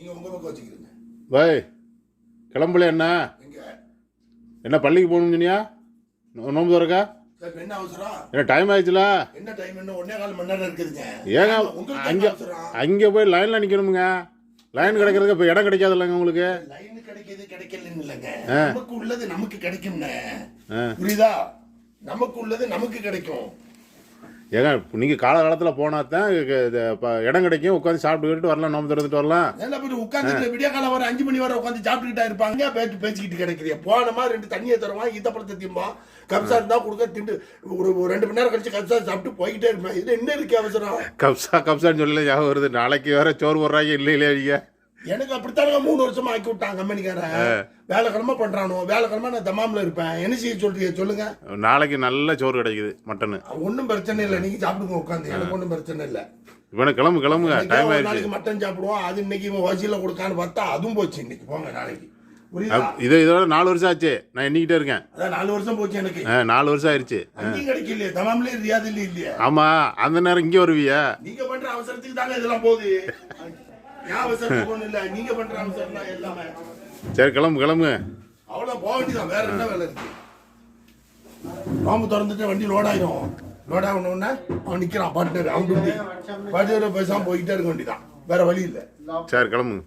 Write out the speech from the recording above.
நீங்க உங்க பக்கம் வச்சுக்கிறீங்க. பாய் கிளம்பல என்ன பள்ளிக்கு போகணும் சொன்னியா? நோம்பு வரக்கா என்ன அவசரம்? என்ன டைம் ஆயிடுச்சுல? என்ன டைம்? என்ன 1.25 மணி நேரம் இருக்குதுங்க. ஏங்க அங்கே போய் லைனில் நிற்கணுமுங்க. லைன் கிடைக்கிறதுக்கு இப்போ இடம் கிடைக்காது இல்லைங்க உங்களுக்கு? லைன் கிடைக்கிறது கிடைக்கலன்னு இல்லைங்க, நமக்கு உள்ளது நமக்கு கிடைக்கும்ண்ணே. புரியுதா? நமக்கு உள்ளது நமக்கு கிடைக்கும். ஏங்க நீங்கள் காலகாலத்தில் போனால் தான் இடம் கிடைக்கும். உட்காந்து சாப்பிட்டுக்கிட்டு வரலாம், நோம்பு திறந்துட்டு வரலாம். என்ன போய் உட்காந்து விடிய காலம் வர 5 மணி வரை உட்காந்து சாப்பிட்டுக்கிட்டா இருப்பாங்க. பேசிக்கிட்டு கிடைக்கிறீங்க. போனமா 2 தண்ணியை தருவான், ஈத்தப்பழத்தை திம்போம், கப்சா இருந்தா கொடுக்க திண்டு ஒரு 2 மணி நேரம் கழிச்சு கப்சா சாப்பிட்டு போய்கிட்டே இருப்பேன். இது என்ன இருக்கு அவசரம்? கப்சான்னு சொல்லல ஞாபகம் வருது. நாளைக்கு வேற சோறு போடுறாங்க. இல்லை இல்லையா? எனக்கு அப்படித்தானங்க 3 வருஷமா ஆக்கி விட்டாங்க கம்பெனிக்காரன். வேலைக்கிழமை பண்றானோ, வேலைக்கிழமை நான் தமாமில் இருப்பேன். என்ன செய்ய சொல்றீங்க சொல்லுங்க? நாளைக்கு நல்ல சோறு கிடைக்குது, மட்டனு. ஒன்றும் பிரச்சனை இல்லை, நீங்க சாப்பிடுங்க உட்காந்து, எனக்கு ஒன்றும் பிரச்சனை இல்லை. இவனை கிளம்புங்க, டைம் ஆயிடுச்சு. நாளைக்கு மட்டன் சாப்பிடுவோம். அது இன்னைக்கு வசீல கொடுக்கான்னு பார்த்தா அதுவும் போச்சு. இன்னைக்கு போங்க நாளைக்கு. இதோட 4 வருஷம் ஆச்சு. நான் எண்ணிக்கிட்டே இருக்கேன். அதான் 4 வருஷம் போச்சு எனக்கு. 4 வருஷம் ஆயிடுச்சு. அங்கேயும் கிடைக்கலையே, தமாமிலே ரியாதிலே இல்லையா? ஆமா, அந்த நேரம் இங்கே வருவியா? நீங்க பண்ற அவசரத்துக்கு தாங்க இதெல்லாம் போகுது. அவசரத்துக்கு ஒன்றும் இல்லை, நீங்க பண்ற அவசரம் தான் எல்லாமே. சரி கிளம்புங்க. அவ்வளோ போக வேண்டியதான், வேற என்ன வேலை இருக்கு? நோம்பு திறந்துட்டு வண்டி லோடாயிரும். லோடாகணுன்னா அவன் நிற்கிறான் பாட்டு, அவன் குட்டி பாட்டு பேசாமல் போய்கிட்டே இருக்க வேண்டியதான், வேற வழி இல்லை. சரி கிளம்புங்க.